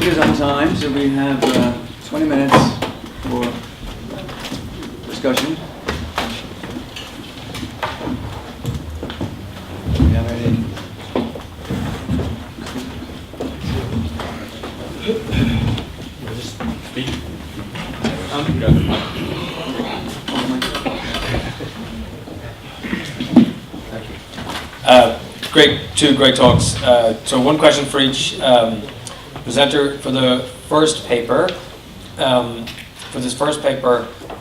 speakers on time, so we have 20 minutes for discussion. Do we have any? Just speak. Two great talks. So one question for each presenter. For the first paper,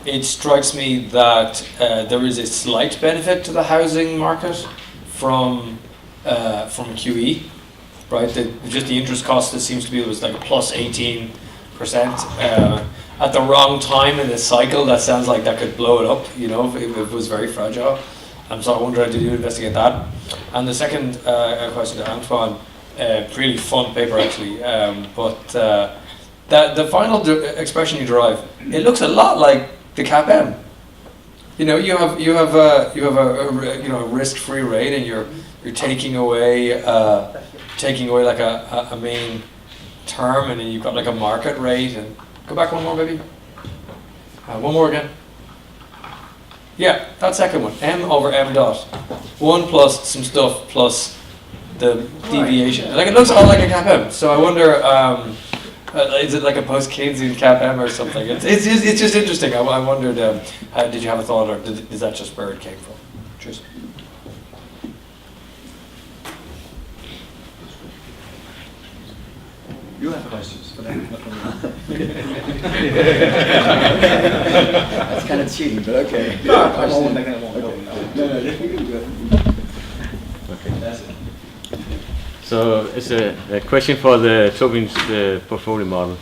it strikes me that there is a slight benefit to the housing market from QE, right? Just the interest cost, it seems to be, was like a plus 18%. At the wrong time in the cycle, that sounds like that could blow it up, you know, if it was very fragile. So I wonder, did you investigate that? And the second question to Antoine, really fun paper actually, but the final expression you derive, it looks a lot like the CAPM. You know, you have a risk-free rate, and you're taking away like a main term, and then you've got like a market rate. And go back one more, maybe. One more again. Yeah, that second one, M over M dot. 1 plus some stuff plus the deviation. Like, it looks a lot like a CAPM. So I wonder, is it like a post-Keynesian CAPM or something? It's just interesting. I wondered, did you have a thought, or is that just where it came from? Cheers. You have questions for them. That's kind of cheating, but okay. Okay. So it's a question for the Tobin's portfolio model.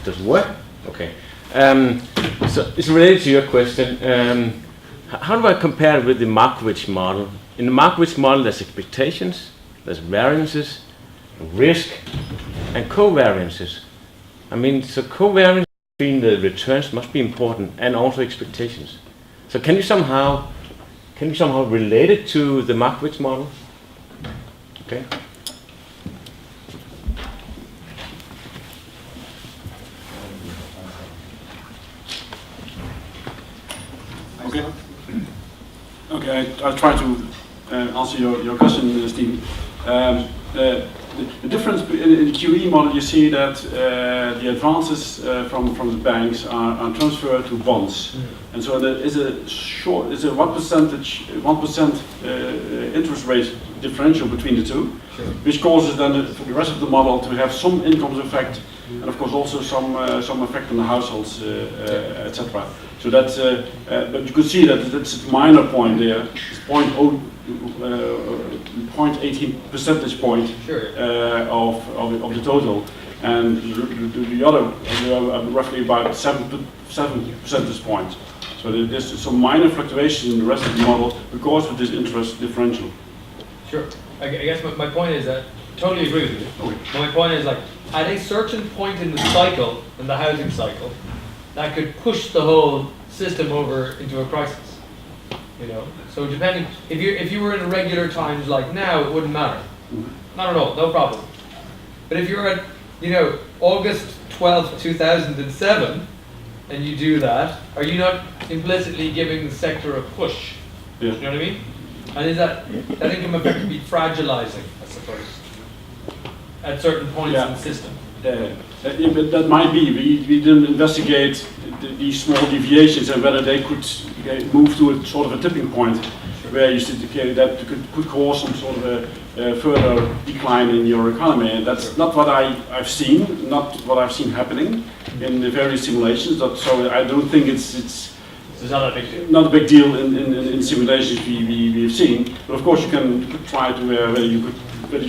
Does it work? Okay. So it's related to your question. How do I compare it with the Markowitz model? In the Markowitz model, there's expectations, there's variances, risk, and covariances. I mean, so covariance between the returns must be important, and also expectations. So can you somehow relate it to the Markowitz model? Okay. Okay, I'll try to answer your question, Steve. The difference in the QE model, you see that the advances from the banks are transferred to bonds, and so there is a 1% interest rate differential between the two, which causes then for the rest of the model to have some income effect, and of course also some effect on the households, etc. So that's, but you could see that that's a minor point there. It's 0.18 percentage point of the total, and the other roughly about 7 percentage points. So there's some minor fluctuation in the rest of the model because of this interest differential. Sure. I guess my point is that, totally agree with you. Okay. My point is, like, at a certain point in the cycle, in the housing cycle, that could push the whole system over into a crisis. You know, so depending, if you were in regular times like now, it wouldn't matter. Not at all, no problem. But if you're at, August 12th, 2007, and you do that, are you not implicitly giving the sector a push? Yeah. You know what I mean? And is that income effect to be fragilizing, I suppose, at certain points in the system? That might be. We didn't investigate these small deviations and whether they could move to a sort of a tipping point where you see that could cause some sort of a further decline in your economy. And that's not what I've seen happening in the various simulations. So I don't think it's not a big deal. Not a big deal in simulations we've seen. But of course you could try to whether you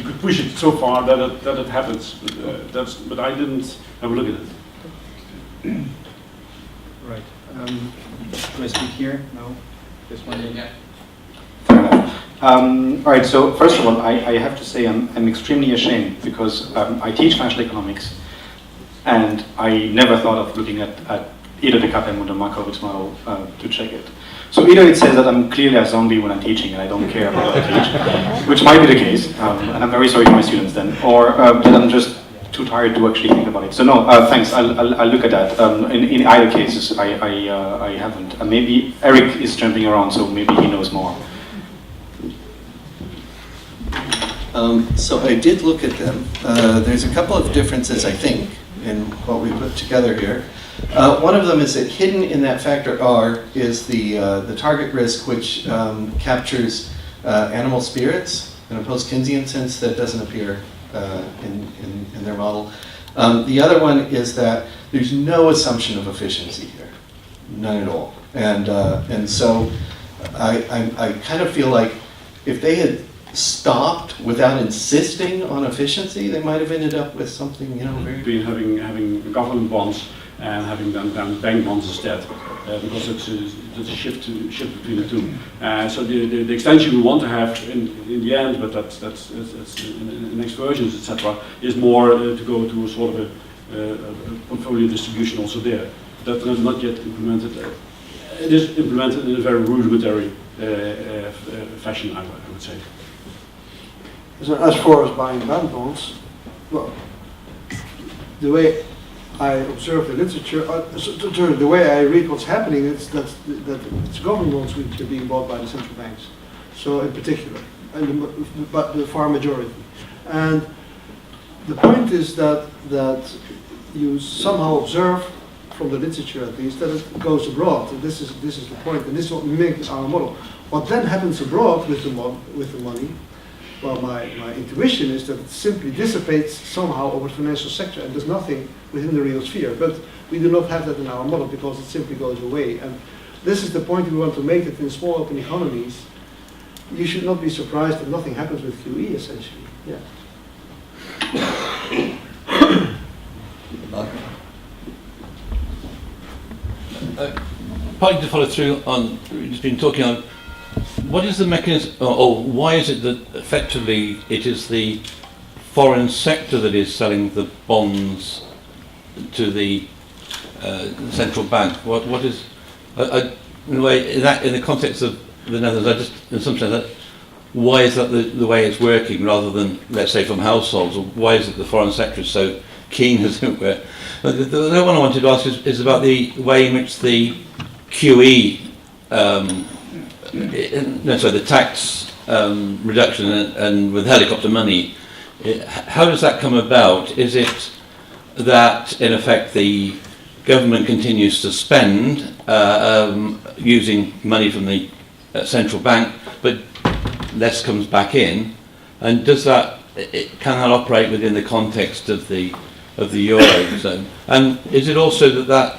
could push it so far that it happens. But I didn't have a look at it. Right. Do I speak here? No. This one. Yeah. All right. So first of all, I have to say I'm extremely ashamed because I teach financial economics, and I never thought of looking at either the CAPM or the Markowitz model to check it. So either it says that I'm clearly a zombie when I'm teaching and I don't care about what I teach, which might be the case, and I'm very sorry to my students then, or that I'm just too tired to actually think about it. So no, thanks. I'll look at that. In either cases, I haven't. Maybe Eric is jumping around, so maybe he knows more. So I did look at them. There's a couple of differences, I think, in what we put together here. One of them is that hidden in that factor R is the target risk, which captures animal spirits in a post-Keynesian sense that doesn't appear in their model. The other one is that there's no assumption of efficiency here, none at all. And so I kind of feel like if they had stopped without insisting on efficiency, they might have ended up with something, very... Between having government bonds and having then bank bonds instead, because it's a shift between the two. So the extension we want to have in the end, but that's in the next versions, etc., is more to go to a sort of a portfolio distribution also there. That is not yet implemented. It is implemented in a very rudimentary fashion, I would say. So as far as buying bank bonds, well, the way I observe the literature, the way I read what's happening is that it's government bonds which are being bought by the central banks. So in particular, but the far majority. And the point is that you somehow observe from the literature at least that it goes abroad. And this is the point, and this is what we make our model. What then happens abroad with the money? Well, my intuition is that it simply dissipates somehow over the financial sector and does nothing within the real sphere. But we do not have that in our model because it simply goes away. And this is the point we want to make, that in small open economies, you should not be surprised that nothing happens with QE, essentially. Yeah. Partly to follow through on, we've just been talking on, what is the mechanism, or why is it that effectively it is the foreign sector that is selling the bonds to the central bank? What is, in a way, in the context of the Netherlands, I just, in some sense, why is that the way it's working rather than, let's say, from households? Or why is it the foreign sector is so keen, as it were? But the other one I wanted to ask is about the way in which the QE, the tax reduction and with helicopter money, how does that come about? Is it that, in effect, the government continues to spend using money from the central bank, but less comes back in? And does that, can that operate within the context of the Eurozone? And is it also that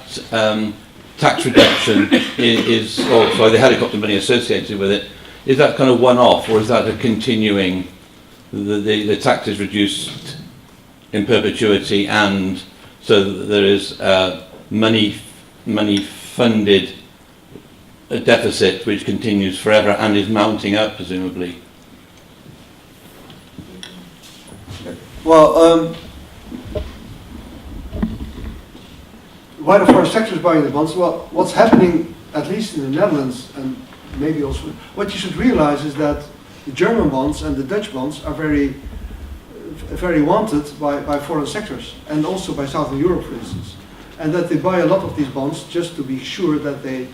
tax reduction is, or sorry, the helicopter money associated with it, is that kind of one-off, or is that a continuing, the tax is reduced in perpetuity, and so that there is money funded a deficit which continues forever and is mounting up, presumably? Well, why the foreign sector is buying the bonds? Well, what's happening, at least in the Netherlands, and maybe also, what you should realize is that the German bonds and the Dutch bonds are very wanted by foreign sectors, and also by Southern Europe, for instance. And that they buy a lot of these bonds just to be sure that they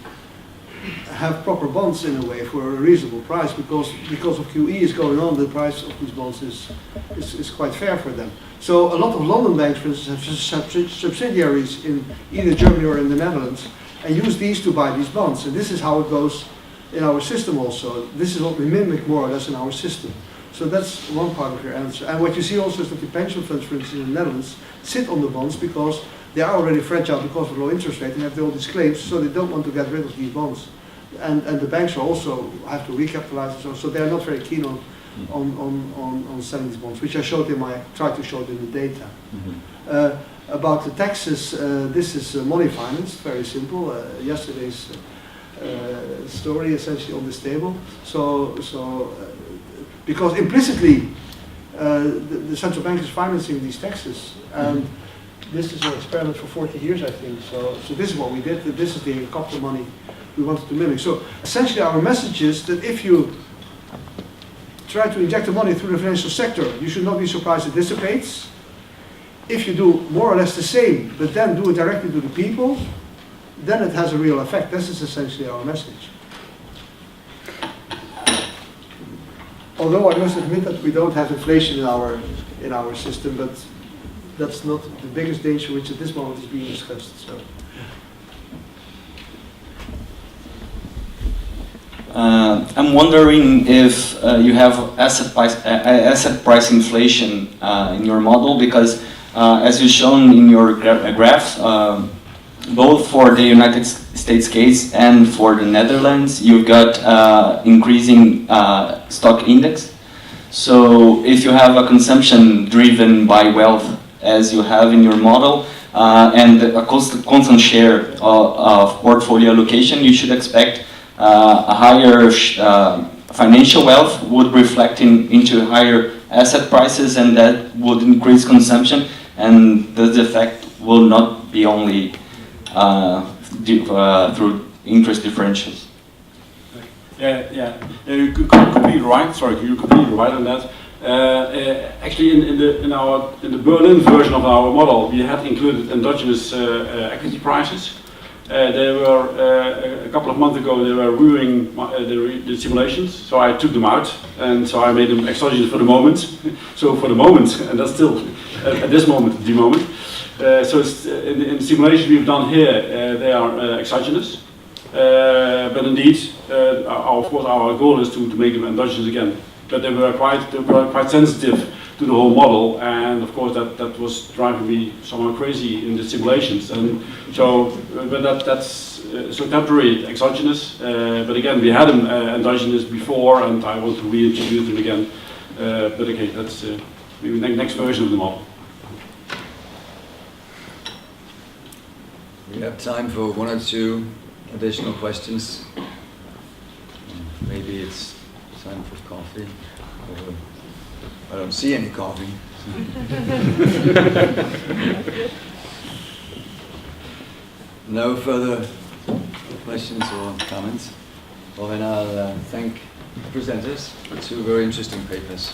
have proper bonds in a way for a reasonable price, because of QE is going on, the price of these bonds is quite fair for them. So a lot of London banks, for instance, have subsidiaries in either Germany or in the Netherlands, and use these to buy these bonds. And this is how it goes in our system also. This is what we mimic more or less in our system. So that's one part of your answer. And what you see also is that the pension funds, for instance, in the Netherlands, sit on the bonds because they are already fragile because of low interest rate and have all these claims, so they don't want to get rid of these bonds. And the banks are also have to recapitalize, so they're not very keen on selling these bonds, which I tried to show in the data. Mm-hmm. About the taxes, this is money finance, very simple. Yesterday's story essentially on this table. So because implicitly the central bank is financing these taxes, and this is an experiment for 40 years, I think. So this is what we did. This is the helicopter money we wanted to mimic. So essentially our message is that if you try to inject the money through the financial sector, you should not be surprised it dissipates. if you do more or less the same, but then do it directly to the people, then it has a real effect. This is essentially our message. Although I must admit that we don't have inflation in our system, but that's not the biggest danger which at this moment is being discussed. So. I'm wondering if you have asset price inflation in your model, because as you've shown in your graphs, both for the United States case and for the Netherlands, you've got increasing stock index. So if you have a consumption driven by wealth, as you have in your model, and a constant share of portfolio allocation, you should expect a higher financial wealth would reflect into higher asset prices, and that would increase consumption, and the effect will not be only through interest differentials. Yeah, you completely right. Sorry, you're completely right on that. Actually, in the Berlin version of our model, we had included endogenous equity prices. They were a couple of months ago. They were ruining the simulations, so I took them out, and so I made them exogenous for the moment. So for the moment, and that's still at this moment the moment. So it's, in the simulations we've done here, they are exogenous. But indeed, of course, our goal is to make them endogenous again. But they were quite sensitive to the whole model, and of course that was driving me somewhat crazy in the simulations. And so, but that's so temporary exogenous. But again, we had them endogenous before, and I want to reintroduce them again. But okay, that's maybe the next version of the model. We have time for one or two additional questions. Maybe it's time for coffee. I don't see any coffee. No further questions or comments? Well, then I'll thank the presenters for two very interesting papers.